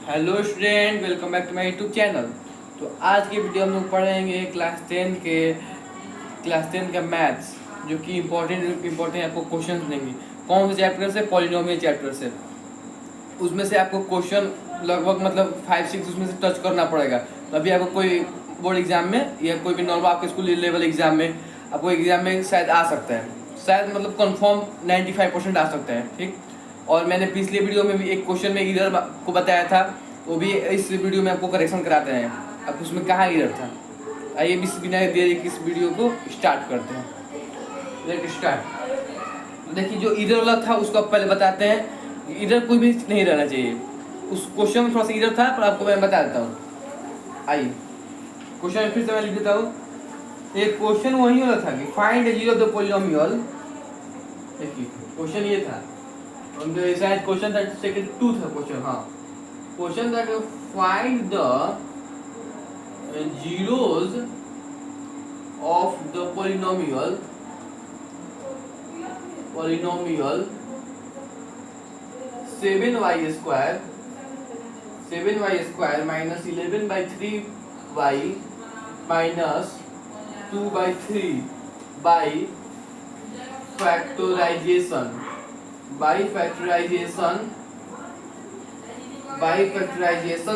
Hello student, welcome back to my YouTube channel. तो आज की वीडियो हम लोग पढ़ेंगे क्लास 10 का मैथ्स, जो कि इम्पोर्टेंट आपको क्वेश्चन देंगे। कौन से चैप्टर से? पॉलिनोमियल चैप्टर से। उसमें से आपको क्वेश्चन लगभग मतलब 5-6 उसमें से टच करना पड़ेगा। तो अभी आपको कोई बोर्ड एग्जाम में या कोई भी नॉर्मल आपके स्कूल लेवल एग्जाम में आपको एग्जाम में शायद आ सकता है, शायद मतलब कंफर्म 95% आ सकता है। ठीक। और मैंने पिछले वीडियो में भी एक क्वेश्चन में इधर को बताया था, वो भी इस वीडियो में आपको करेक्शन कराते हैं। अब उसमें कहाँ इधर था। आइए बिना देरी के इस वीडियो को स्टार्ट करते हैं। Let start. देखिए, जो इधर वाला था उसको आप पहले बताते हैं। इधर कोई भी नहीं रहना चाहिए। उस क्वेश्चन में थोड़ा सा इधर था, पर आपको मैं बता देता हूँ। आइए क्वेश्चन फिर से मैं लिख देता हूँ। एक क्वेश्चन वही वाला था कि find zero of the polynomial. देखिए क्वेश्चन ये था, शायद क्वेश्चन था सेकंड 2 था क्वेश्चन। हाँ, क्वेश्चन था कि find the zeros of the polynomial 7y square minus 11/3y minus 2/3 by factorization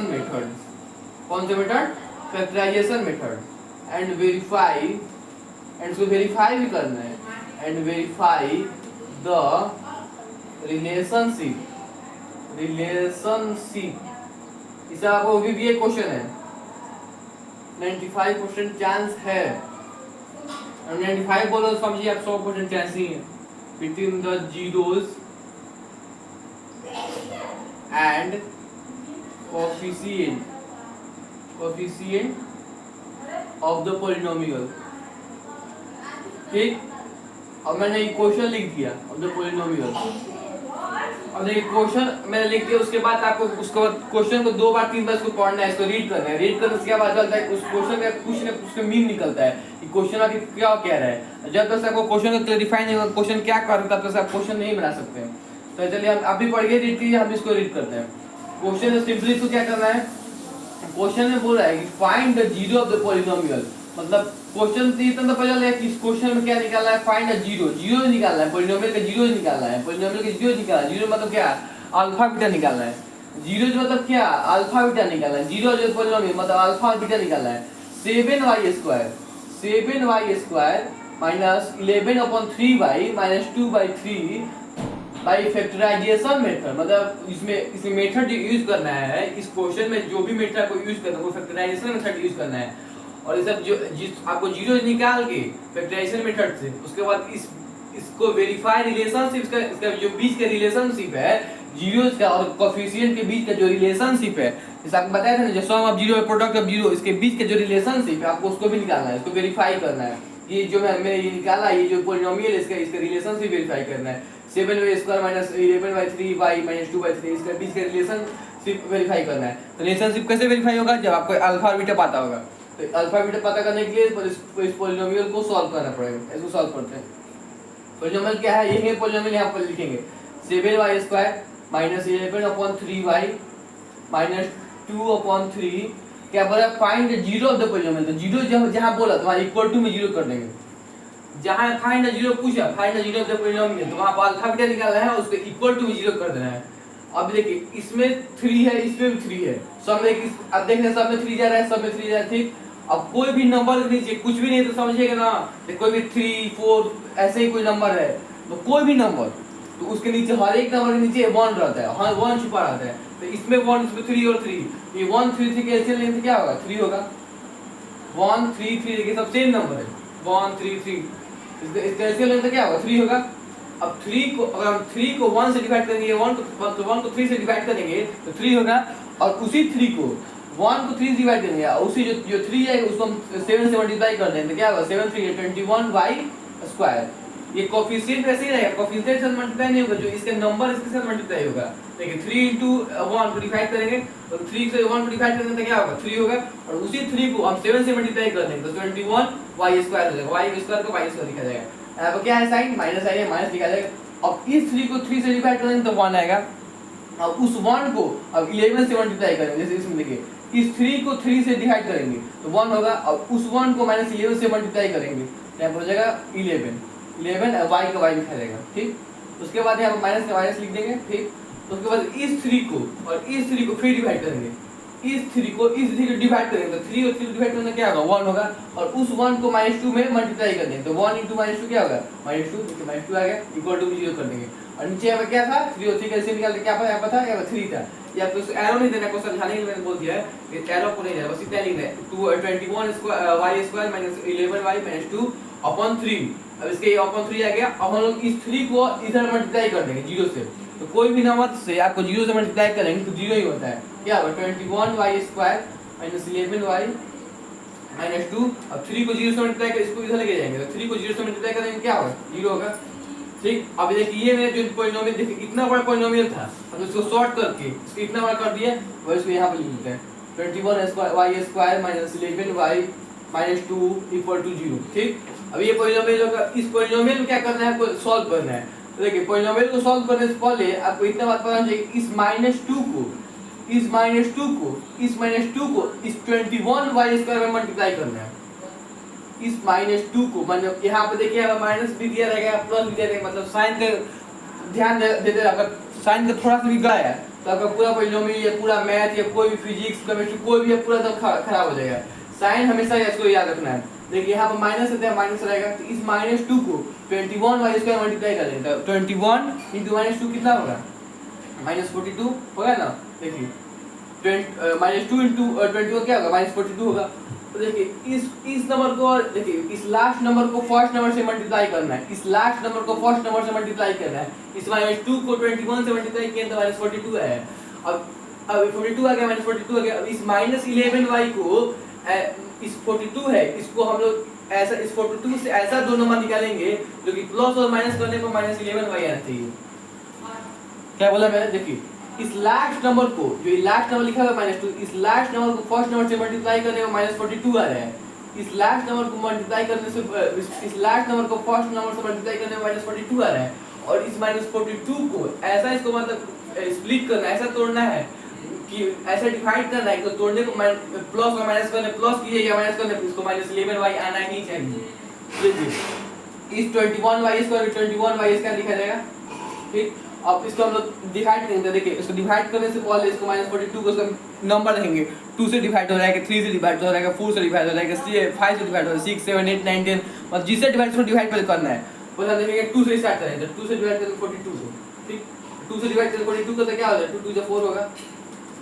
method. कौन से method? Factorization method. And verify, and इसको वेरीफाई भी करना है। एंड वेरीफाई द रिलेशनशिप इसे आपको भी ये क्वेश्चन है। 95% चांस है, 95 बोलो समझिए आप 100% चांस ही है between the zeros and coefficient of the polynomial. ठीक। अब मैंने ये क्वेश्चन लिख दिया ऑफ द पॉलिनोमियल। अब देखिए क्वेश्चन मैंने लिख दिया, उसके बाद आपको उसके बाद क्वेश्चन को 2 बार 3 बार इसको पढ़ना है, इसको रीड करना है। रीड करने से क्या पता चलता है, उस क्वेश्चन का कुछ न कुछ मीन निकलता है कि क्वेश्चन आगे क्या कह रहा है। जब तक आपको क्वेश्चन को क्लैरिफाई नहीं होगा क्वेश्चन क्या कर रहा है, तब तक आप क्वेश्चन नहीं बना सकते हैं। तो चलिए हम अभी पढ़िए, रीड कीजिए, हम इसको रीड करते हैं। क्वेश्चन सिंपली इसको क्या करना है, क्वेश्चन में बोल रहा है कि find the zero of the polynomial. मतलब क्वेश्चन से इतना पता चल रहा है कि इस क्वेश्चन में क्या निकालना है, फाइंड द जीरो निकालना है, पॉलिनोमियल का जीरो निकालना है। पॉलिनोमियल का जीरो निकालना है। जीरो मतलब क्या? अल्फा बीटा निकालना है। जीरो मतलब क्या? अल्फा बीटा निकालना है। जीरो जो पॉलिनोमियल मतलब अल्फा बीटा निकालना है। 7y square minus 11/3y minus 2/3 by factorization method. मतलब इसमें मेथड यूज करना है। इस क्वेश्चन में जो भी मेथड को यूज करना है वो फैक्टराइजेशन मेथड यूज करना है। और ये सब जो आपको जीरो निकाल के फैक्टराइजेशन मेथड से, उसके बाद इसको वेरीफाई रिलेशनशिप इसका जो बीच का रिलेशनशिप है जीरोस का और कोफिशिएंट के बीच का जो रिलेशनशिप है, जैसे आपको बताया था ना, जो सम ऑफ जीरो और प्रोडक्ट ऑफ जीरो, इसके बीच का जो रिलेशनशिप है आपको उसको भी निकालना है, इसको वेरीफाई करना है। ये जो मैंने ये निकाला, ये जो पॉलिनोमियल है इसका रिलेशनशिप वेरीफाई करना है। 7y square minus 11/3y minus 2/3 इसका बीच का रिलेशनशिप वेरीफाई करना है। तो रिलेशनशिप कैसे वेरीफाई होगा? जब आपको अल्फा और बीटा पता होगा। तो अल्फा बीटा पता करने के लिए इस पॉलिनोमियल को सॉल्व करना पड़ेगा। इसको सॉल्व करते हैं। पॉलिनोमियल क्या है? ये पॉलिनोमियल यहाँ पर लिखेंगे 7y square minus 11/3y minus 2/3। क्या बोला? Find the zero of the polynomial. तो जीरो जहाँ बोला तो वहाँ इक्वल टू में जीरो कर देंगे। जहाँ फाइंड द जीरो पूछा, find the zero of the polynomial, तो वहाँ पर अल्फा बीटा निकालना है और उसको इक्वल टू में जीरो कर देना है। अब देखिए इसमें 3 है, इसमें भी 3 है। सब में अब देखने सब में 3 जा रहा है, सब में 3 जा रहा है। ठीक। अब कोई भी नंबर के नीचे कुछ भी नहीं तो समझिएगा ना, कोई भी 3 4 ऐसे ही कोई नंबर है तो कोई भी नंबर, तो उसके नीचे हर एक नंबर के नीचे 1 रहता है, हर 1 छुपा रहता है। तो इसमें 1, इसमें 3 और 3, ये 1 3 3 के एलसीएम लेंगे तो क्या होगा? 3 होगा। 1 3 3 देखिए सब सेम नंबर है, 1 3 3, इसका एलसीएम लेंगे तो क्या होगा? 3 होगा। अब 3 को अगर हम 3 को 1 से डिवाइड करेंगे, 1 को 3 से डिवाइड करेंगे तो 3 होगा। और उसी 3 को 1 को 3 से डिवाइड करेंगे, उसी जो 3 है उसको हम 7 से मल्टीप्लाई कर देंगे तो क्या होगा? 7 3 21y स्क्वायर। ये कोफिशिएंट वैसे ही रहेगा, कोफिशिएंट से मल्टीप्लाई नहीं होगा, जो इसके नंबर इसके साथ मल्टीप्लाई होगा। देखिए 3 × 1 को डिवाइड करेंगे तो 3 से 1 को डिवाइड करेंगे तो क्या होगा? 3 होगा। और उसी 3 को हम 7 से मल्टीप्लाई कर देंगे तो 21y स्क्वायर हो जाएगा। y स्क्वायर को y स्क्वायर लिखा जाएगा। अब क्या है साइन? माइनस साइन है, माइनस लिखा जाएगा। अब इस 3 को 3 से डिवाइड करेंगे तो 1 आएगा। अब उस 1 को अब 11 से मल्टीप्लाई करेंगे, जैसे इसमें देखिए इस 3 को 3 से डिवाइड करेंगे तो 1 होगा। अब उस 1 को -11 से मल्टीप्लाई करेंगे तो यहाँ पर हो जाएगा 11 y का y लिखा जाएगा, ठीक। उसके बाद यहाँ पर माइनस का माइनस लिख देंगे, ठीक। उसके बाद इस 3 को और इस 3 को फिर डिवाइड करेंगे, इस 3 को इस 3 को डिवाइड करेंगे तो 3 और 3 डिवाइड करने क्या होगा 1 होगा। और उस 1 को -2 में मल्टीप्लाई कर देंगे तो 1 × -2 क्या होगा -2 आ गया, इक्वल टू 0 कर देंगे। और नीचे यहाँ पे क्या था 3 और 3 कैसे निकालते, क्या पता यहाँ पर था, यहाँ पर 3 था। या तो एरो नहीं देना, क्वेश्चन समझाने के लिए मैंने बोल दिया है कि एरो को नहीं देना, बस इतना लिखना है 21 square y square -11y -2 upon 3। अब इसके अपॉन 3 आ गया। अब हम लोग इस 3 को इधर मल्टीप्लाई कर देंगे 0 से, तो कोई भी नंबर से आपको 0 से मल्टीप्लाई करेंगे तो 0 ही होता है। क्या होगा 21y स्क्वायर -11y -2। अब 3 को 0 से मल्टीप्लाई कर इसको इधर लेके जाएंगे तो 3 को 0 से मल्टीप्लाई करेंगे क्या होगा 0 होगा, ठीक। अब देखिए ये मेरा जो पॉलिनोमियल देखिए इतना बड़ा पॉलिनोमियल था, अब इसको शॉर्ट करके इसको इतना बड़ा कर दिया और इसको यहाँ पर लिख देते हैं 21y स्क्वायर -11y -2 = 0, ठीक। अब ये पॉलिनोमियल होगा, इस पॉलिनोमियल में क्या करना है आपको सॉल्व करना है। तो देखिए पॉलिनोमियल को सॉल्व करने से पहले आपको इतना बात पता होना चाहिए इस -2 को इस -21y स्क्वायर में मल्टीप्लाई करना है। इस -2 को मतलब यहाँ पे देखिए माइनस भी दिया रहेगा प्लस भी दिया रहेगा, मतलब साइन का ध्यान देते रहिए। अगर साइन का थोड़ा सा भी गया तो आपका पूरा पॉलिनोमियल या पूरा मैथ या कोई भी फिजिक्स केमिस्ट्री कोई भी पूरा एकदम खराब हो जाएगा। साइन हमेशा इसको याद रखना है। देखिए यहाँ पर माइनस है, माइनस रहेगा तो इस -2 को 21y स्क्वायर मल्टीप्लाई कर देंगे तो 21 × -2 कितना होगा -42 होगा ना। देखिए -2 × 21 क्या होगा -42 होगा। तो देखिए इस नंबर को और देखिए इस लास्ट नंबर को फर्स्ट नंबर से मल्टीप्लाई करना है, इस लास्ट नंबर को फर्स्ट नंबर से मल्टीप्लाई करना है। इस -2 को 21 से मल्टीप्लाई किया तो -42 आया। अब 42 आ गया, -42 आ गया। अब इस -11y को इस 42 है, इसको हम लोग ऐसा इस 42 से ऐसा दो नंबर निकालेंगे जो कि प्लस और माइनस करने पर -11y आना चाहिए। क्या बोला मैंने, देखिए इस लास्ट नंबर को जो लास्ट नंबर लिखा हुआ है -2, इस लास्ट नंबर को फर्स्ट नंबर से मल्टीप्लाई करने पर -42 आ रहा है। इस लास्ट नंबर को मल्टीप्लाई करने से इस लास्ट नंबर को फर्स्ट नंबर से मल्टीप्लाई करने पर -42 आ रहा है। और इस -42 को ऐसा इसको मतलब स्प्लिट करना है, ऐसा तोड़ना है कि ऐसा डिवाइड करना है। तो तोड़ने को प्लस और माइनस करने प्लस कीजिए या माइनस करने इसको -11y आना ही चाहिए। देखिए इस 21y स्क्वायर 21y स्क्वायर लिखा जाएगा, ठीक। अब इसको हम लोग डिवाइड करेंगे, देखिए इसको डिवाइड करने से पहले इसको -42 को नंबर रहेंगे 2 से डिवाइड हो जाएगा, 3 से डिवाइड हो जाएगा, 4 से डिवाइड हो जाएगा, 5 से डिवाइड हो जाएगा, 6 7 8 9 10 मतलब जिससे डिवाइड इसको डिवाइड पहले करना है। पहले देखेंगे 2 से स्टार्ट करेंगे तो 2 से डिवाइड करेंगे 42 को, ठीक। 2 से डिवाइड करेंगे 42 को तो क्या हो जाएगा 2 2 4 होगा,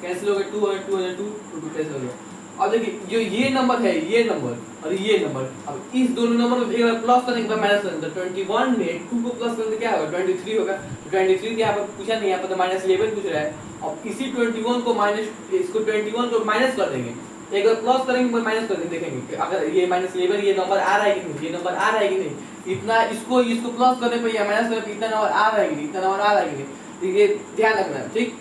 कैंसिल हो गया 2 और 2 2 2 कैंसिल हो गया। अब देखिए जो ये नंबर है ये नंबर और ये नंबर, अब इस दोनों नंबर को एक बार प्लस करने के बाद माइनस करेंगे तो 21 में 2 को प्लस करेंगे क्या होगा 23 होगा। 23 यहाँ पर पूछा नहीं, यहाँ पर तो -11 पूछ रहा है। अब इसी 21 को इसको 21 को माइनस कर देंगे, एक बार प्लस करेंगे माइनस कर देंगे, देखेंगे कि अगर ये -11 ये नंबर आ रहा है कि नहीं, ये नंबर आ रहा है कि नहीं, इतना इसको प्लस करने पर या माइनस करने पर इतना नंबर आ रहा है कि नहीं, इतना नंबर आ रहा है कि नहीं, ये ध्यान रखना है, ठीक।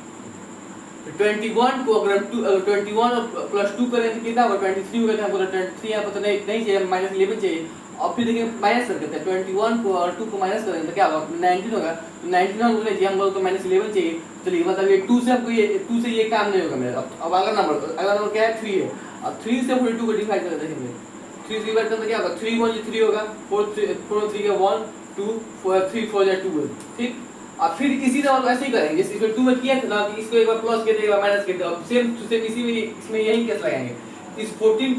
21 को अगर 21 और +2 करें तो कितना होगा 23 होगा। हमको 23 यहाँ पर तो नहीं चाहिए, -11 चाहिए। और फिर देखिए माइनस कर देते हैं 21 को और 2 को माइनस करेंगे तो क्या होगा 19 होगा। तो 19 हम बोले जी हम लोग तो -11 चाहिए, चलिए मतलब ये 2 से हमको ये 2 से ये काम नहीं होगा मेरा। अब अगला नंबर क्या है 3 है। अब 3 से 42 को डिवाइड करके देखेंगे, 3 से डिवाइड करते क्या होगा 3 1 3 होगा, 4 3 का 1 2 4 3 4 2, ठीक। और फिर इसी तरह हम ऐसे ही करेंगे जैसे इसमें 2 में किया था ना कि इसको एक बार प्लस कर देगा माइनस कर देगा। अब सेम टू सेम इसी में इसमें यही केस लगाएंगे, इस 14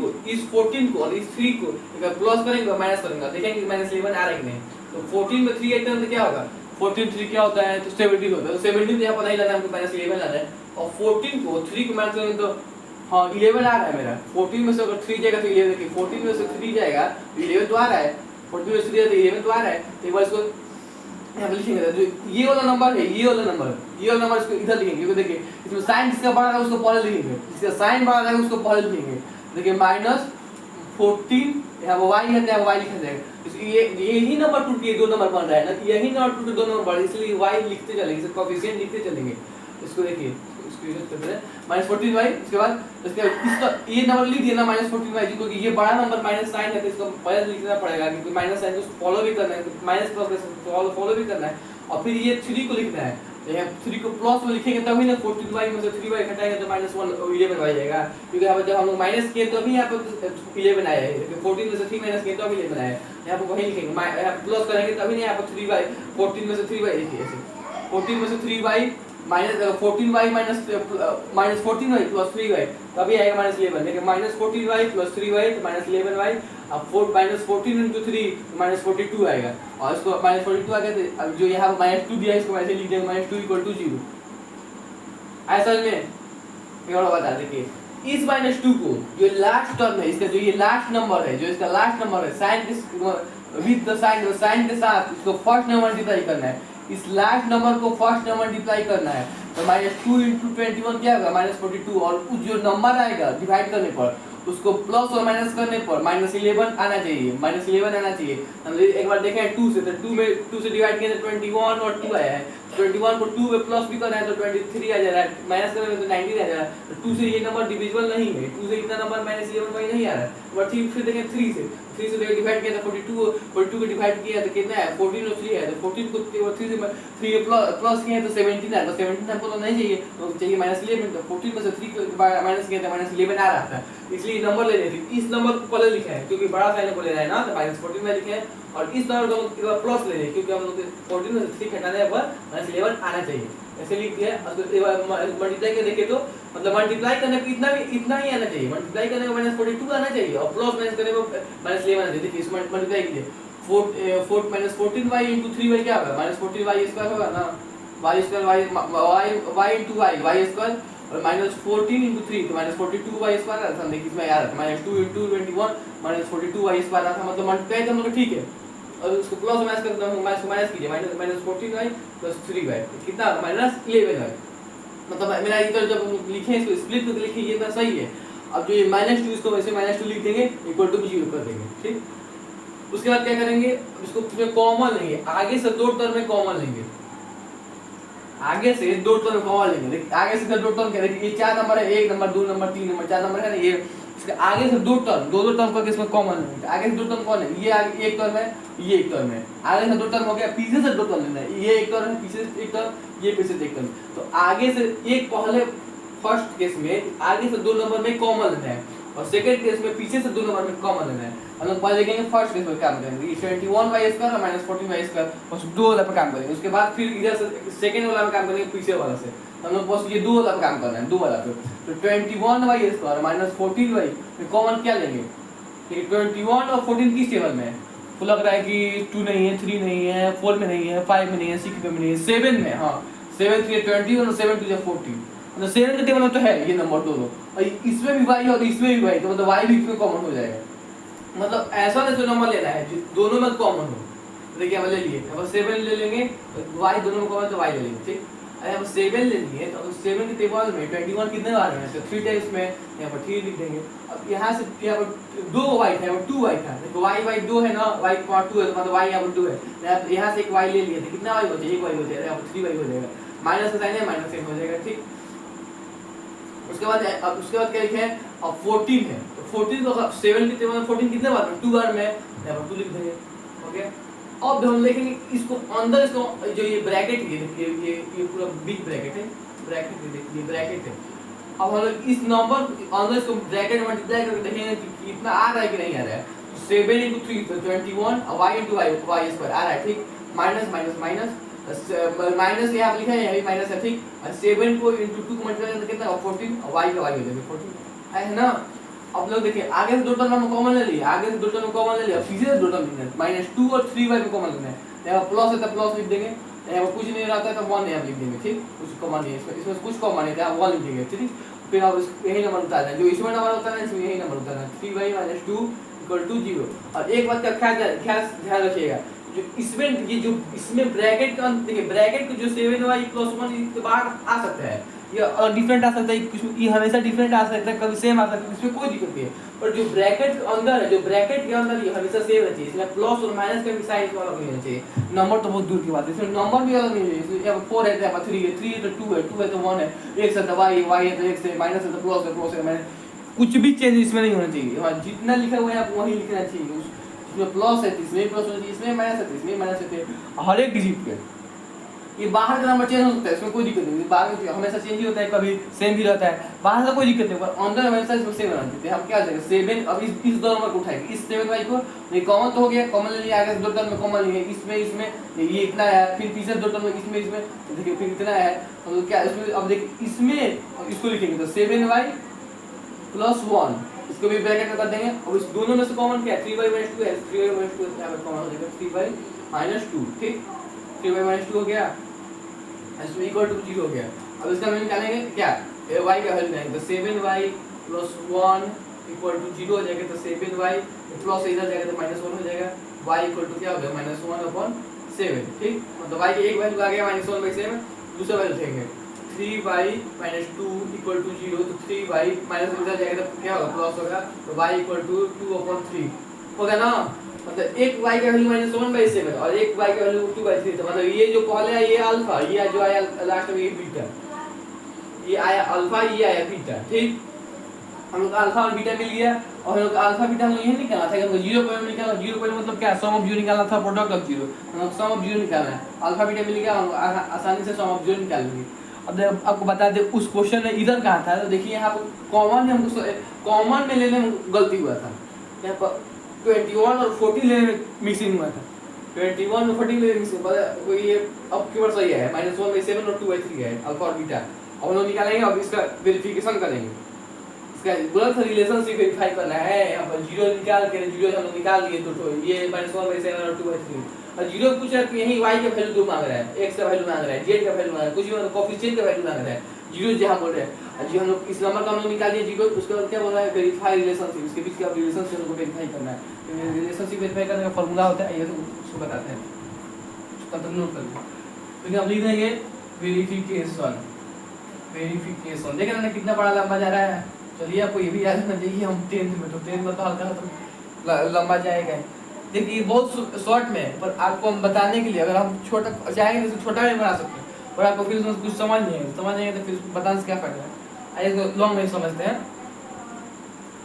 को और इस 3 को एक बार प्लस करेंगे और माइनस करेंगे, देखेंगे -11 आ रहा है कि नहीं। तो 14 में 3 ऐड करें तो क्या होगा 14 3 क्या होता है तो 17 होता है। तो 17 यहाँ पर नहीं लाना है हमको, -11 लाना है। और 14 को 3 को माइनस करेंगे तो हाँ 11 आ रहा है मेरा। 14 में से अगर 3 जाएगा तो 11, देखिए 14 में से 3 जाएगा तो 11 तो आ रहा है, 14 में से 3 तो 11 तो आ रहा है। तो एक बार इसको यहाँ पे लिखेंगे जो ये वाला नंबर है, ये वाला नंबर इसको इधर लिखेंगे, क्योंकि देखिए इसमें साइन जिसका बड़ा है उसको पहले लिखेंगे, जिसका साइन बड़ा है उसको पहले लिखेंगे। देखिए -14 यहाँ पर y है तो यहाँ y लिखा जाएगा। ये यही नंबर टूट के 2 नंबर बन रहा है ना, यही नंबर टूट के 2 नंबर बढ़, इसलिए y लिखते चलेंगे, इसका कोएफिशिएंट लिखते चलेंगे। इसको देखिए इसको यूज करते हैं -14y। इसके बाद इसका ये नंबर लिख दिया ना -14y, क्योंकि ये बड़ा नंबर माइनस साइन है तो इसको पहले लिखना पड़ेगा, क्योंकि माइनस साइन को फॉलो भी करना है, माइनस प्लस फॉलो भी करना है। और फिर ये 3 को लिखना है तो यहाँ 3 को प्लस में लिखेंगे तभी ना 14y में से 3y घटाएंगे तो -1 11y जाएगा, क्योंकि यहाँ पर जब हम लोग माइनस किए तो अभी यहाँ पर 11 आया है, 14 में से 3 माइनस किए तो अभी 11 आया है, यहाँ पर वही लिखेंगे, यहाँ प्लस करेंगे तभी ना यहाँ पर 3y 14 में से 3y लिखिए ऐसे 14 में से 3y minus 14y minus 14y plus 3y तभी आएगा -11, देखिए -14y प्लस 3y तो -11y, अब 4 -14 into 3 -42 आएगा, और इसको -42 आ गया तो अब जो यहाँ पर -2 दिया है इसको ऐसे लिख देंगे -2 = 0। ऐसा में ये और बता देखिए, इस -2 को जो लास्ट टर्म है इसका, जो ये लास्ट नंबर है, जो इसका लास्ट नंबर है साइन विद द साइन के साथ इसको फर्स्ट नंबर मल्टीप्लाई करना है, इस लास्ट नंबर को फर्स्ट नंबर मल्टीप्लाई करना है, तो -2 into 21 क्या होगा -42, और उस जो नंबर आएगा डिवाइड करने पर उसको प्लस और माइनस करने पर -11 आना चाहिए, -11 आना चाहिए। हम एक बार देखें 2 से, तो 2 से डिवाइड किया तो 21 और 2 आया है, 21 को 2 में प्लस भी करना है तो 23 आ जा रहा है, माइनस करेंगे तो 19 आ जा रहा है, तो 2 से ये नंबर डिविजिबल नहीं है, 2 से इतना नंबर -11 वही नहीं आ रहा है, और फिर देखें 3 से डिवाइड किया तो 42 को डिवाइड किया तो कितना है 14 और 3 है, तो 14 को 3 से 3 प्लस किया तो 17 है, तो 17 हमको तो नहीं चाहिए, तो चाहिए -11, तो 14 में से 3 को माइनस किया तो -11 आ रहा था, इसलिए नंबर ले रहे थे, इस नंबर को पहले लिखा है क्योंकि बड़ा साइन को ले रहा है ना, तो -14 में लिखे हैं, और इस नंबर को एक बार प्लस ले रहे हैं क्योंकि हम लोग 14 में से 3 घटाने पर -11 आना चाहिए, ऐसे लिख दिया। मल्टीप्लाई करके देखे तो मतलब मल्टीप्लाई करने पे इतना ही आना चाहिए, मल्टीप्लाई करने पे -42 आना चाहिए और प्लस माइनस करने पे -11 आना चाहिए। देखिए इसमें मल्टीप्लाई कीजिए, 14y into 3y क्या होगा -14y स्क्वायर होगा ना, y square y into y square, और -14 into 3 तो -42y स्क्वायर आता है, देखिए इसमें यार -2 into 21 -42y स्क्वायर आता है, मतलब मल्टीप्लाई तो हम लोग ठीक है, और उसको प्लस माइनस कर दो, माइनस कीजिए -14y प्लस 3y कितना -11y, मतलब मेरा इधर जब लिखे इसको स्प्लिट करके लिखिए ये तो सही है। अब जो ये -2 इसको वैसे -2 लिख देंगे इक्वल टू 0 कर देंगे, ठीक। उसके बाद क्या करेंगे, इसको इसमें कॉमन लेंगे, आगे से 2 टर्म में कॉमन लेंगे, आगे से 2 टर्म कॉमन लेंगे, देखिए आगे से 2 टर्म क्या है, ये 4 नंबर है, 1 नंबर 2 नंबर 3 नंबर 4 नंबर है ना, ये इसके आगे से 2 टर्म करके इसमें कॉमन लेंगे, आगे से 2 टर्म कौन है, ये आगे एक टर्म है, ये एक टर्म है, आगे से 2 टर्म हो गया, पीछे से 2 टर्म लेना है, ये एक टर्म है, पीछे से एक टर्म, ये पीछे से एक टर्म, तो आगे से एक पहले फर्स्ट केस में आगे से 2 नंबर में कॉमन लेना है, और सेकंड केस में पीछे से 2 नंबर में कॉमन लेना है। हम लोग पहले देखेंगे फर्स्ट केस में काम करेंगे, 21y स्क्वायर और -14y स्क्वायर बस 2 वाला पे काम करेंगे, उसके बाद फिर इधर से सेकंड वाला में काम करेंगे पीछे वाला से, हम लोग बस ये 2 वाला पे काम करना है, 2 वाला पे, तो 21y स्क्वायर -14y में कॉमन क्या लेंगे, ठीक है 21 और 14 किस टेबल में है, तो लग रहा है कि 2 नहीं है, 3 नहीं है, 4 में नहीं है, 5 में नहीं है, 6 में नहीं है, 7 में, हाँ 7 3 21 और 7 2 14, मतलब 7 के टेबल में तो है ये नंबर दोनों, और इसमें भी y और इसमें भी y, तो मतलब y भी इसमें कॉमन हो जाएगा, मतलब ऐसा नहीं जो नंबर लेना है जो दोनों में कॉमन हो, देखिए हम ले लिए अब 7 ले लेंगे, y दोनों में कॉमन तो y ले लेंगे, ठीक। अरे अब 7 ले लिए तो 7 के टेबल में 21 कितने बार है, तो 3 टाइम्स में यहाँ पर 3 लिख देंगे, अब यहाँ से यहाँ पर 2 y था, यहाँ पर 2 y था, देखो y 2 है ना, y 2 है, मतलब y यहाँ पर 2 है, यहाँ से एक y ले लिए, तो कितना y बचे, एक y बचेगा, यहाँ पर 3y हो जाएगा, माइनस का साइन है माइनस एक हो जाएगा, ठीक। उसके बाद क्या लिखे हैं, अब 14 है, तो 14 को 7 के टेबल में 14 कितने बार में 2 बार में, यहाँ पर 2 लिख देंगे, ओके। अब हम देखेंगे इसको अंदर, इसको जो ये ब्रैकेट है, देखिए ये पूरा बिग ब्रैकेट है, ब्रैकेट देखिए ब्रैकेट है, अब हम लोग इस नंबर अंदर इसको ब्रैकेट में मल्टीप्लाई करके देखेंगे कि इतना आ रहा है कि नहीं आ रहा है, 7 into 3 तो 21 और y into y स्क्वायर आ रहा है, ठीक, माइनस माइनस माइनस माइनस यहाँ पर लिखा है, यहाँ भी माइनस है, ठीक, और 7 को into 2 को मल्टीप्लाई करके कितना 14 और y का y हो जाएगा 14 है ना। अब लोग देखिए आगे से 2 टर्म हम कॉमन ले लिए, आगे से 2 टर्म कॉमन ले लिया, पीछे से 2 टर्म लेना है, -2 और 3y को कॉमन लेना है, यहाँ प्लस है तो प्लस लिख देंगे, यहाँ पर कुछ नहीं रहता है तो 1 यहाँ लिख देंगे, ठीक, कुछ कॉमन नहीं है इसमें कुछ कॉमन नहीं है, 1 लिख देंगे, ठीक। फिर आप यही नंबर उतारना है, जो इसमें नंबर उतारना है इसमें यही नंबर उतारना है, 3y - 2 = 0। और एक बात का ध्यान रखिएगा, जो इसमें ब्रैकेट का देखिए, ब्रैकेट को जो 7y + 1 इसके बाद आ सकता है, ये डिफरेंट आ सकता है, कुछ ये हमेशा डिफरेंट आ सकता है, कभी सेम आ सकता है, इसमें कोई दिक्कत नहीं है, पर जो ब्रैकेट के अंदर है, जो ब्रैकेट के अंदर ये हमेशा सेम रहना चाहिए, इसमें प्लस और माइनस का भी साइन अलग नहीं होना चाहिए, नंबर तो बहुत दूर की बात है, इसमें नंबर भी अलग नहीं है, यहाँ 4 है, यहाँ 3 है, 3 है तो 2 है, 2 है तो 1 है, x है तो y है तो x है, माइनस है तो प्लस है, प्लस है माइनस, कुछ भी चेंज इसमें नहीं होना चाहिए, हाँ जितना लिखा हुआ है आप वही लिखना चाहिए, इसमें प्लस है इसमें प्लस होना चाहिए, इसमें माइनस है इसमें माइनस है, हर एक डिजिट पे ये बाहर का नंबर चेंज हो सकता है, इसमें कोई दिक्कत नहीं, बाहर में हमेशा चेंज ही होता है, कभी सेम भी रहता है, बाहर से कोई दिक्कत नहीं, पर अंदर हमेशा इसमें सेम रहना चाहिए। हम क्या करेंगे 7, अब इस दो नंबर को उठाएंगे, इस 7y को, ये कॉमन तो हो गया, कॉमन ले लिया, आगे दो टर्म में कॉमन लिए, इसमें ये इतना है, फिर पीछे दो टर्म में इसमें देखिए फिर इतना है, तो क्या इसमें अब देखिए इसमें इसको लिखेंगे तो 7y प्लस 1, इसको भी ब्रैकेट में कर देंगे, और इस दोनों में से कॉमन क्या है 3y - 2 है, 3y - 2 यहाँ पे कॉमन हो जाएगा 3y - 2, ठीक, 3y - 2 हो गया, इसमें इक्वल टू 0 हो गया। अब इसका वैल्यू निकालेंगे क्या, y का वैल्यू निकालेंगे तो 7y प्लस 1 इक्वल टू 0 हो जाएगा, तो 7y प्लस इधर जाएगा तो -1 हो जाएगा, y इक्वल टू क्या हो गया -1/7, ठीक, मतलब y की एक वैल्यू आ गया -1/7, दूसरा वैल्यू देखेंगे 3y - 2 इक्वल टू 0, तो 3y माइनस इधर जाएगा तो क्या होगा प्लस होगा, तो y इक्वल टू 2/3 हो गया ना, मतलब एक y का वैल्यू -1/7 और एक y का वैल्यू 2/3, तो मतलब ये जो पहले है ये अल्फा, ये जो आया लास्ट में ये बीटा, ये आया अल्फा, ये आया बीटा, ठीक, हम लोग अल्फा और बीटा मिल गया, और हम लोग अल्फा बीटा हम लोग ये निकालना था, हमको 0 पॉइंट निकालना, 0 पॉइंट मतलब क्या सम ऑफ 0 निकालना था, प्रोडक्ट ऑफ 0, हम लोग सम ऑफ 0 निकालना है, अल्फा बीटा मिल गया, हम आसानी से सम ऑफ 0 निकाल लेंगे। अब आपको बता दें उस क्वेश्चन में इधर कहाँ था, तो देखिए यहाँ पर कॉमन हमको कॉमन में लेने में गलती हुआ था, यहाँ पर 21 और 40 लेने में मिक्सिंग हुआ था, 21 और 40 लेने में मिक्सिंग, ये अब कीवर्ड सही है -1/7 और 2/3 है अल्फा और बीटा, अब हम लोग निकालेंगे, अब इसका वेरिफिकेशन करेंगे, इसका गलत रिलेशनशिप वेरीफाई करना है, यहाँ पर 0 निकाल के 0 हम लोग निकाल दिए, तो ये -1/7 और 2/3, और 0 पूछ रहा है तो यही y का वैल्यू 2 मांग रहा है, x का वैल्यू मांग रहा है, z का वैल्यू मांग रहा है, कुछ भी मतलब कोएफिशिएंट का वैल्यू मांग रहा है, 0 जहां बोल रहे हैं, और जी हम लोग इस नंबर का हम लोग निकाल दिए 0, उसके बाद क्या बोल रहा है वेरीफाई रिलेशनशिप, इसके बीच का रिलेशनशिप को वेरीफाई करना है, तो रिलेशनशिप वेरीफाई करने का फार्मूला होता है, ये तो उसको बताते हैं, उसका तो नोट कर लो, तो हम लिख देंगे वेरिफिकेशन, देखिए ना कितना बड़ा लंबा जा रहा है, चलिए आपको ये भी याद रखना चाहिए, हम 10th में तो हल्का तो लंबा जाएगा, देखिए बहुत शॉर्ट में, पर आपको हम बताने के लिए, अगर हम छोटा चाहेंगे तो छोटा भी बना सकते हैं, और आपको फिर उसमें कुछ समझ नहीं आएगा तो फिर बताने से क्या फायदा है, आइए लॉन्ग में समझते हैं,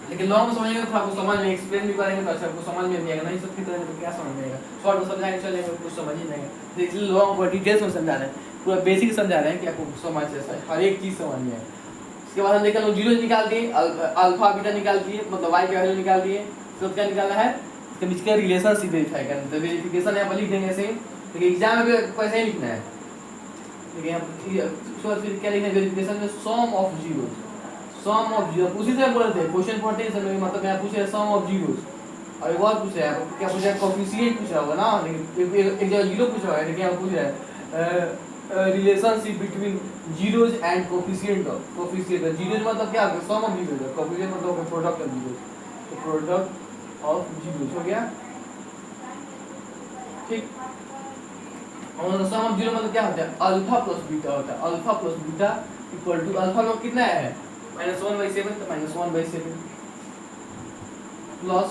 लेकिन लॉन्ग में समझेंगे तो आपको समझ में एक्सप्लेन भी करेंगे तो अच्छा आपको समझ में नहीं आएगा, नहीं सब तरह तो क्या समझ में आएगा, शॉर्ट में समझाएंगे चलेंगे कुछ समझ ही नहीं आएगा, इसलिए लॉन्ग और डिटेल्स में समझा रहे हैं, पूरा बेसिक समझा रहे हैं कि आपको समझ जैसा हर एक चीज़ समझ में आए। इसके बाद हम देखा लोग 0 निकाल दिए, अल्फा बीटा निकाल दिए, मतलब y का वैल्यू निकाल दिए, तो क्या निकालना है इसके बीच का रिलेशनशिप वेरीफाई करना, तो वेरिफिकेशन यहाँ पर लिख देंगे ऐसे, लेकिन एग्जाम में भी पैसा ही लिखना है, देखिए यहाँ फिर क्या लिखना है वेरिफिकेशन में सम ऑफ जीरो, उसी से बोल रहे थे क्वेश्चन पढ़ते हैं समय, मतलब यहाँ पूछ रहे हैं सम ऑफ जीरोस, और एक और पूछ रहा है क्या पूछ रहा है कोएफिशिएंट पूछ रहा होगा ना, लेकिन एक जगह 0 पूछ रहा है, लेकिन यहाँ पूछ रहा है relationship between zeros and coefficient zeros मतलब क्या होगा सम ऑफ जीरोस, कोएफिशिएंट मतलब प्रोडक्ट ऑफ जीरोस, तो प्रोडक्ट ऑफ जीरोस हो गया, ठीक, और सम ऑफ जीरो मतलब क्या होता है अल्फा प्लस बीटा होता है, alpha plus beta equal to alpha में कितना है -1/7, तो -1/7 प्लस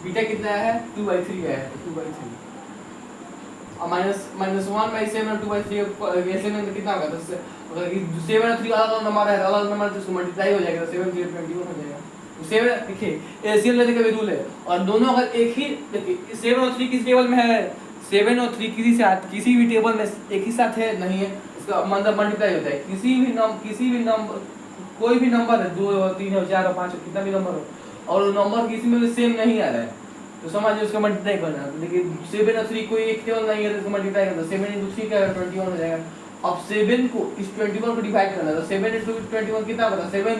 बीटा कितना है 2/3 है, तो 2/3 और -1/7 और 2/3 ऐसे में कितना होगा, तो अगर 7 और 3 अलग नंबर है, अलग नंबर तो उसको मल्टीप्लाई हो जाएगा, 7 0 21 हो जाएगा, तो 7 देखिए एलसीएम लेने का भी रूल है, और दोनों अगर एक ही देखिए 7 और 3 किस टेबल में है, 7 और 3 किसी भी टेबल में एक ही साथ है नहीं है, इसका मतलब मल्टीप्लाई होता है, किसी भी नंबर कोई भी नंबर है 2 और 3 और 4 और 5 कितना भी नंबर हो, और नंबर किसी में भी सेम नहीं आ रहा है, तो समझिए उसका मल्टीप्लाई करना है, देखिए 7 और 3 कोई एक टेबल नहीं है तो इसको मल्टीप्लाई करना, 7 × 3 क्या 21 हो जाएगा, अब 7 को इस 21 को डिवाइड करना है, तो 7 × 21 कितना होगा, 7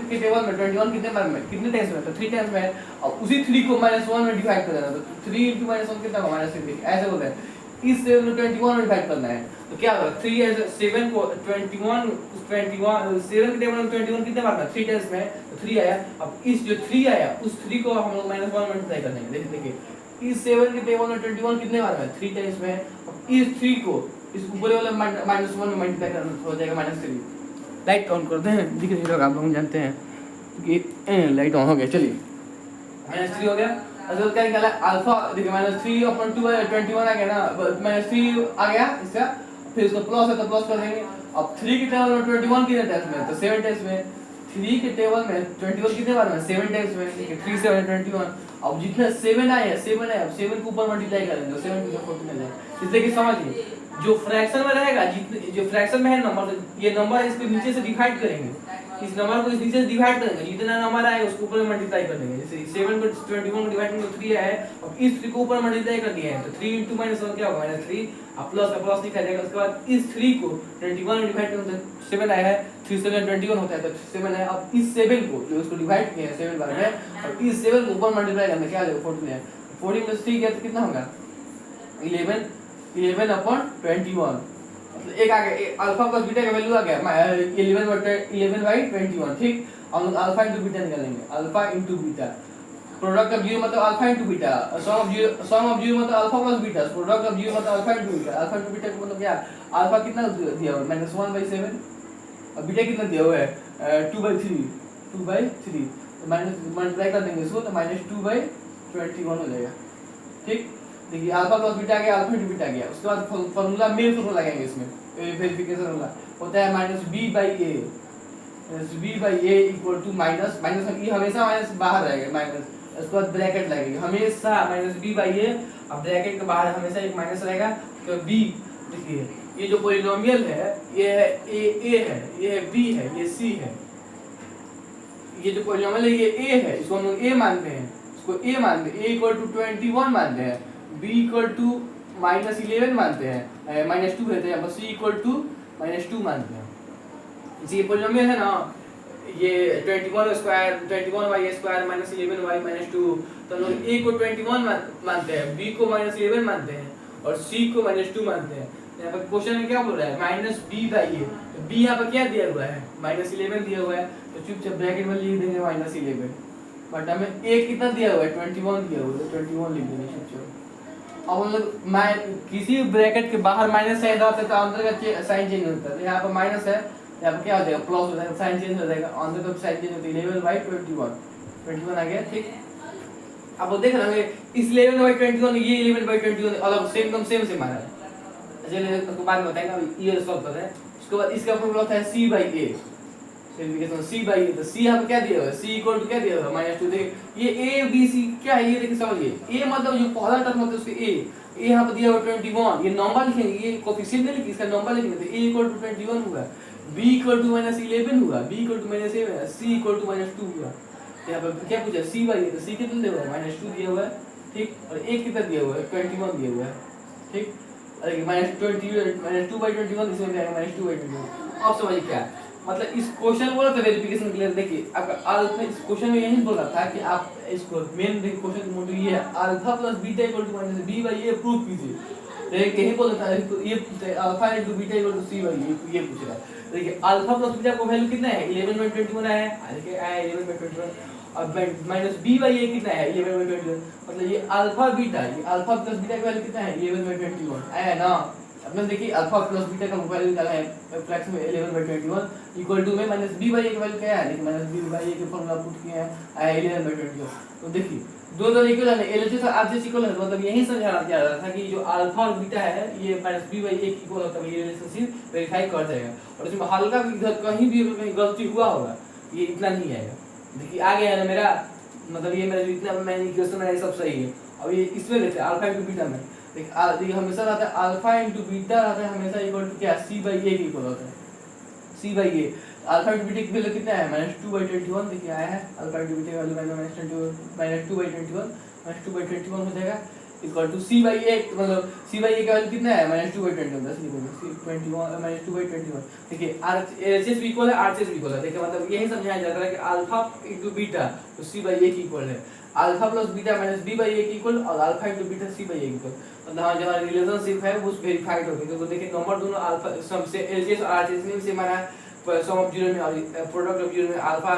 के टेबल में 21 कितने बार में कितने टाइम्स में, तो 3 टाइम्स में है, और उसी 3 को -1 में डिवाइड कर देना, तो 3 × -1 कितना होगा -3, ऐसे बोलते हैं, इस 7 में 21 में डिवाइड करना है, तो क्या होगा 3 7 को 21 7 के टेबल में 21 कितने बार में 3 टाइम्स में, तो 3 आया, अब इस जो 3 आया उस 3 को हम लोग -1 मल्टीप्लाई कर देंगे, देखिए इस 7 के टेबल में 21 कितने बार में 3 टाइम्स में, अब इस 3 को इस ऊपर वाले -1 में मल्टीप्लाई करना हो जाएगा -3, लाइट ऑन करते हैं, दिख रही होगा आप लोग जानते हैं कि लाइट ऑन हो गया, चलिए -3 हो गया, असल क्या निकाला अल्फा, देखिए -3/2 21 आ गया ना, -3 आ गया इसका, फिर इसका प्लस है तो प्लस कर देंगे, अब 3 के टेबल में 21 कितने टाइम्स में, तो 7 टाइम्स में, 3 के टेबल में 21 कितने बार में 7 टाइम्स में, ठीक है 3 7 21, अब जितना 7 आया 7 है, अब 7 के ऊपर मल्टीप्लाई करेंगे तो 7 × 4 कितना जाएगा, इसलिए कि समझिए जो फ्रैक्शन में रहेगा, जितने जो फ्रैक्शन में है नंबर, ये नंबर इसके नीचे से डिवाइड करेंगे, इस नंबर को इस नीचे से डिवाइड करेंगे, जितना नंबर आएगा उसको ऊपर मल्टीप्लाई कर देंगे। जैसे 7 को 21 को डिवाइड करेंगे तो 3 है, और इस 3 को ऊपर मल्टीप्लाई कर दिया है तो 3 * -1 क्या होगा, -3, अब प्लस का प्लस लिखा जाएगा। उसके बाद इस 3 को 21 में डिवाइड करेंगे तो 7 आया है, 3 7 21 होता है तो 7 है। अब इस 7 को जो इसको डिवाइड किया है 7 बार में, और इस 7 को ऊपर मल्टीप्लाई करना क्या आ जाएगा 14 है, 14 + 3 क्या तो कितना होगा 11, 11/21, मतलब एक आ गया अल्फा प्लस बीटा का वैल्यू आ गया 11/21, ठीक। हम लोग अल्फा इनटू बीटा निकालेंगे, alpha into beta, product of 0 मतलब alpha into beta, sum of 0 मतलब alpha plus beta, product of 0 मतलब alpha into beta. Alpha into beta का मतलब क्या, अल्फा कितना दिया हुआ है -1/7, और बीटा कितना दिया हुआ है 2/3, 2/3, तो माइनस मल्टीप्लाई कर देंगे इसको तो -2/21 हो जाएगा, ठीक। देखिए अल्फा प्लस बीटा गया, अल्फा इनटू बीटा गया। उसके बाद फार्मूला मेन फार्मूला लगाएंगे इसमें, वेरिफिकेशन वाला होता है -b/a, b/a equal to minus ये हमेशा माइनस बाहर रहेगा, माइनस, उसके बाद ब्रैकेट लगेगा हमेशा -b/a, अब ब्रैकेट के बाहर हमेशा एक माइनस रहेगा तो b। देखिए ये जो पॉलिनोमियल है ये है a है, ये है b है, ये c है। ये जो पॉलिनोमियल है ये a है, इसको हम लोग a मानते हैं, इसको a मानते हैं, a इक्वल टू 21 मानते हैं, b इक्वल टू -11 मानते हैं, -2 रहते हैं, बस c इक्वल टू -2 मानते हैं। ये पॉलिनोमियल है ना, ये 21 स्क्वायर 21y स्क्वायर -11y -2, तो हम लोग a को 21 मानते हैं, b को -11 मानते हैं, और c को -2 मानते हैं। यहाँ पर क्वेश्चन में क्या बोल रहा है -b/a, तो b यहाँ पर क्या दिया हुआ है -11 दिया हुआ है, तो चुपचाप ब्रैकेट में लिख देंगे -11, बट हमें a कितना दिया हुआ है 21 दिया हुआ है, 21 लिख देंगे चुपचाप। अब हम लोग किसी ब्रैकेट के बाहर माइनस साइन रहता है तो अंदर का साइन चेंज होता है, तो यहाँ पर माइनस है, यहाँ पर क्या हो जाएगा प्लस हो जाएगा, साइन चेंज हो जाएगा, अंदर का साइन चेंज होता है 11/21 आ गया, ठीक। अब वो देख रहे हैं इस 11/21 ये 11/21 अलग सेम माना है, चलिए उसको बाद में बताएंगे, अभी ये सॉल्व कर रहे हैं। उसके बाद इसका फॉर्मूला होता है c/a, सिंपलीफिकेशन c/a, तो c यहाँ पर क्या दिया हुआ है, c इक्वल टू क्या दिया हुआ है -2। देखिए ये a b c क्या है, ये देखिए समझिए, a मतलब जो पहला टर्म होता है उसके a यहाँ पर दिया हुआ 21, ये नंबर लिखेंगे, ये कोफिशिएंट नहीं लिखिए, इसका नंबर लिखेंगे, तो a इक्वल टू 21 हुआ, b इक्वल टू -11 हुआ, b equal to -7, c equal to -2 हुआ। यहाँ पर क्या पूछा c/a, तो c कितना दिया हुआ है -2 दिया हुआ है, ठीक, और a कितना दिया हुआ है 21 दिया हुआ है, ठीक। अरे -2/21 इसमें क्या है -2/21। अब समझिए क्या है, मतलब इस क्वेश्चन बोला था वेरिफिकेशन क्लियर। देखिए आपका अल्फा, इस क्वेश्चन में यही बोला था कि आप इसको मेन देखिए क्वेश्चन मोड ये है alpha plus beta equal to -b/a prove कीजिए, देखिए यही बोला था ये alpha into beta equal to c/a, ये पूछ रहा है। देखिए अल्फा प्लस बीटा को वैल्यू कितना है 11/21 आया है, देखिए आया 11/21, अब -b/a कितना है 11/21, मतलब ये अल्फा बीटा, ये अल्फा प्लस बीटा का वैल्यू कितना है 11/21 आया है ना। अब मैं देखिए अल्फा प्लस बीटा का वैल्यू निकाला है फ्रैक्शन में 11/21 इक्वल टू में -b/a की वैल्यू क्या है, देखिए -b/a के फॉर्मूला पुट किए हैं आया 11/21। तो देखिए दो इक्वल है, एलएचएस और आरएचएस इक्वल है, मतलब यही समझाना चाह रहा था कि जो अल्फा और बीटा है ये -b/a की इक्वल होता है, ये रिलेशनशिप वेरीफाई कर जाएगा। और इसमें हल्का भी इधर कहीं भी गलती हुआ होगा ये इतना नहीं आएगा। देखिए आ गया है ना मेरा, मतलब ये मेरा इतना मैंने इक्वेशन है सब सही है। अब ये इसमें लेते हैं अल्फा इनटू बीटा में, देखिए हमेशा रहता है अल्फा इनटू बीटा रहता है हमेशा इक्वल टू क्या c/a की इक्वल होता है, c/a। अल्फा इनटू बीटा की वैल्यू कितना है -2/21, देखिए आया है अल्फा इनटू बीटा की वैल्यू -2/21 हो जाएगा इक्वल टू c/a, मतलब c/a का वैल्यू कितना है -2/21, बस लिखोगे -2/21। देखिए RHS भी इक्वल है, RHS भी इक्वल है, देखिए मतलब यही समझाया जाता है कि अल्फा इनटू बीटा तो c/a की इक्वल है, अल्फा प्लस बीटा -b/a की इक्वल, और अल्फा इनटू बीटा c/a की इक्वल, मतलब जहाँ रिलेशनशिप है वो वेरीफाइड हो गई। तो देखिए नंबर दोनों अल्फा सम से LHS और RHS में से हमारा सम ऑफ 0 में और प्रोडक्ट ऑफ 0 में alpha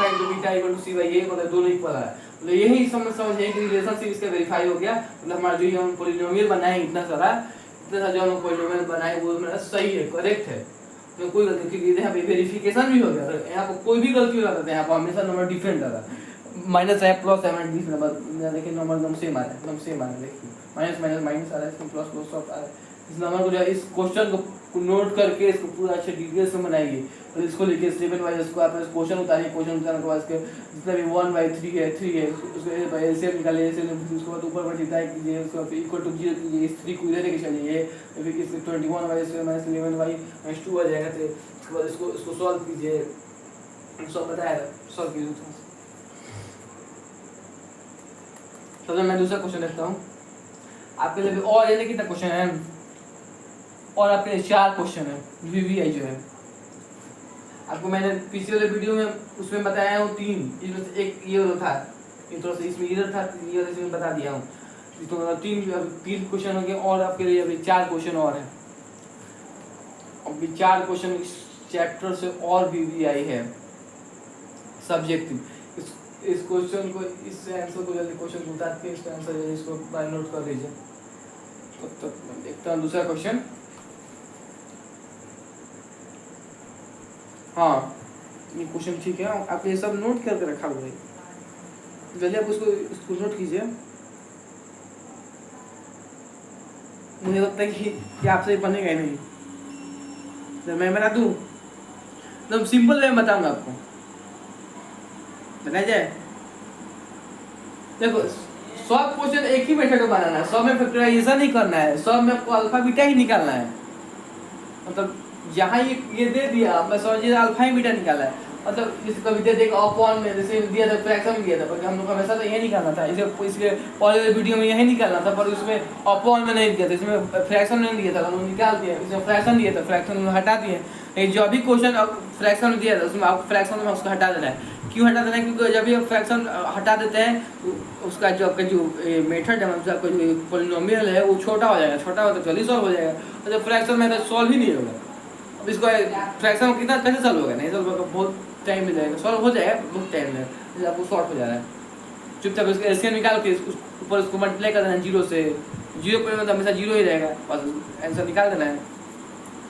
into beta equal to c/a, मतलब दोनों इक्वल है। तो यही समझिए कि रिलेशनशिप इसका वेरीफाई हो गया, मतलब हमारा जो हम पॉलिनोमियल बनाए इतना सारा जो हम पॉलिनोमियल बनाए वो मेरा सही है, करेक्ट है, तो कोई गलती, क्योंकि यहाँ पे वेरिफिकेशन भी हो गया, तो यहाँ पर कोई भी गलती हो जाता है, यहाँ पर हमेशा नंबर डिफरेंट आता है, माइनस है प्लस है डिफरेंट नंबर, देखिए नंबर एकदम सेम आ रहा है, देखिए माइनस आ रहा है, इसमें प्लस सब आ रहा है। इस नंबर को जो इस क्वेश्चन इसको नोट करके इसको पूरा अच्छे डिटेल से बनाइए और इसको लेके स्टेपन वाइज इसको आप क्वेश्चन उतारिए, क्वेश्चन उतारने के बाद इसके जितना भी 1/3 है 3 है उसको एलसीएम निकालिए, उसके बाद ऊपर मल्टीप्लाई कीजिए, उसको फिर इक्वल टू 0 कीजिए, इस 3 को इधर लेके चलिए, फिर इसके 21/11/-2 आ जाएगा। तो उसके बाद इसको सॉल्व कीजिए, सब बताया सॉल्व कीजिए। तो मैं दूसरा क्वेश्चन देखता हूँ आपके लिए, और ये कितना क्वेश्चन है, और आपके लिए 4 क्वेश्चन है वीवीआई जो है। आपको मैंने पिछले वाले वीडियो में उसमें बताया हूँ 3, इसमें से एक ये था, ये थोड़ा सा इसमें इधर था, ये वाले इसमें बता दिया हूँ। तो 3 क्वेश्चन हो गए और आपके लिए अभी 4 क्वेश्चन और है। अभी 4 क्वेश्चन इस चैप्टर से और वीवीआई है सब्जेक्टिव। इस क्वेश्चन को, इस आंसर को जल्दी क्वेश्चन को बता के इसका आंसर इसको बाय नोट कर लीजिए। तब तक मैं देखता हूँ दूसरा क्वेश्चन। हाँ ये क्वेश्चन ठीक है, आप ये सब नोट करके रखा हुआ है, जल्दी आप उसको नोट कीजिए। मुझे लगता है कि आपसे बनेगा ही नहीं, तो मैं बता दूँ एकदम सिंपल वे में बताऊंगा आपको, बताया जाए। देखो सब क्वेश्चन एक ही मेथड में बनाना है, सब में फैक्टराइजेशन नहीं करना है, सब में आपको अल्फा बीटा ही निकालना है। मतलब जहाँ ये दे दिया मैं समझिए अल्फा ही बीटा निकाला है, मतलब जैसे कभी दे देगा अपॉन में, जैसे दिया था फ्रैक्शन दिया था, पर हम लोग हमेशा तो यही निकालना था, इसके पहले वीडियो में यही निकालना था, पर उसमें अपॉन में नहीं दिया था, इसमें फ्रैक्शन नहीं दिया था, हम लोग निकाल दिए। इसमें फ्रैक्शन दिया था, फ्रैक्शन हटा दिए। जो भी क्वेश्चन फ्रैक्शन में दिया था उसमें आप फ्रैक्शन में उसको हटा देना है। क्यों हटा देना है? क्योंकि जब भी आप फ्रैक्शन हटा देते हैं तो उसका जो आपका जो मेथड है, मतलब आपका जो पॉलिनोमियल है वो छोटा हो जाएगा, छोटा होता तो जल्दी सॉल्व हो जाएगा, और जब फ्रैक्शन में सॉल्व ही नहीं होगा। अब इसको फ्रैक्शन कितना कैसे सॉल्व होगा? नहीं सॉल्व होगा, बहुत टाइम मिल जाएगा, सॉल्व हो जाएगा बहुत टाइम लगेगा, आपको शॉर्ट हो जा रहा है। चुपचाप इसका एलसीएम निकाल के ऊपर उसको मल्टीप्लाई कर देना है 0 से, 0 पर मतलब हमेशा 0 ही रहेगा, बस आंसर निकाल देना है।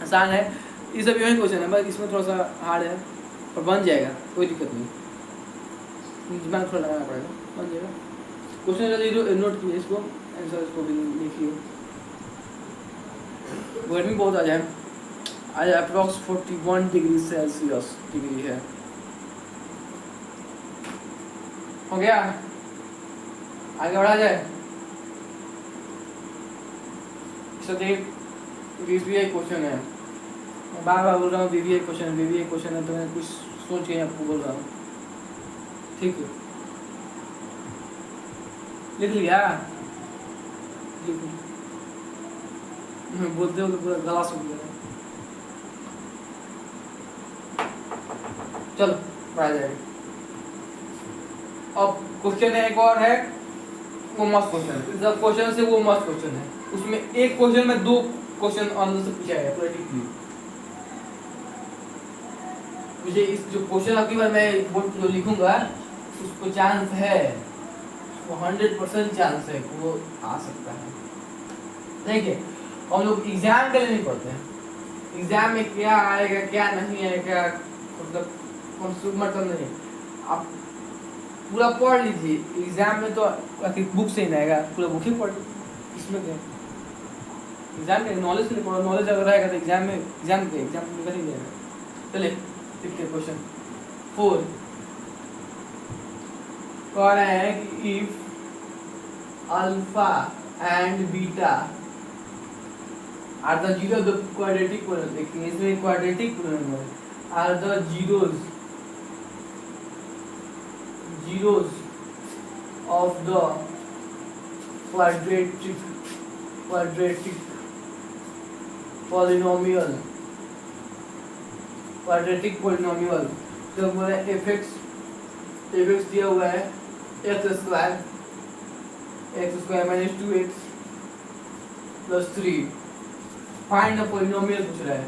आसान है, ये सब यही क्वेश्चन है, बस इसमें थोड़ा सा हार्ड है पर बन जाएगा, कोई दिक्कत नहीं, दिमाग थोड़ा लगाना पड़ेगा, बन जाएगा। क्वेश्चन जल्दी नोट कीजिए इसको, आंसर इसको भी लिखिए। गर्मी बहुत आज अप्रॉक्स 41 डिग्री सेल्सियस डिग्री है। हो गया, आगे बढ़ा जाए। वीवीआई क्वेश्चन है, बार बार बोल रहा हूँ वीवीआई क्वेश्चन है, तो मैं कुछ सोच के आपको बोल रहा हूँ, ठीक है? लिख लिया? बोलते हो तो पूरा गला सूख गया। चलो बढ़ा जाएगा। अब क्वेश्चन है एक और है, वो मस्त क्वेश्चन है, क्वेश्चन से वो मस्त क्वेश्चन है, उसमें एक क्वेश्चन में 2 क्वेश्चन अंदर से पूछा है प्रैक्टिकली। मुझे इस जो क्वेश्चन अगली बार मैं बोर्ड जो लिखूंगा उसको चांस है, वो 100% चांस है वो आ सकता है। देखिए हम लोग एग्जाम के लिए नहीं पढ़ते हैं, एग्जाम में क्या आएगा क्या नहीं आएगा मतलब नहीं, आप पूरा पढ़ लीजिए। एग्जाम में तो बुक से ही नहीं आएगा, पूरा बुक ही पढ़ लीजिए, इसमें क्या एग्जाम के नॉलेज के लिए पढ़ो, नॉलेज अगर रहेगा तो एग्जाम में निकल ही जाएगा। चलिए देखते हैं क्वेश्चन 4 कह रहे हैं कि if alpha and beta are the zero the quadratic polynomial, देखिए इसमें quadratic polynomial are the zeros of the quadratic polynomial, जब बोला fx दिया हुआ है x square minus 2x plus 3, find the polynomial पूछ रहा है।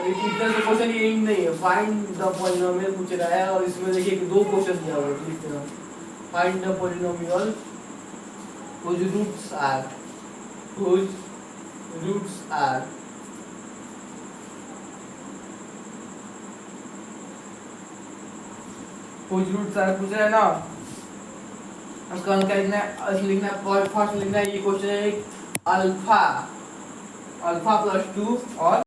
इतना से क्वेश्चन ये नहीं है, फाइंड द पॉलिनोमियल पूछ रहा है, और इसमें देखिए कि 2 क्वेश्चन दिया हुआ है, लिखते हैं find the polynomial whose roots are पूछ रहा है ना, उसका लिखना है, फर्स्ट लिखना है ये क्वेश्चन है अल्फा अल्फा प्लस 2 और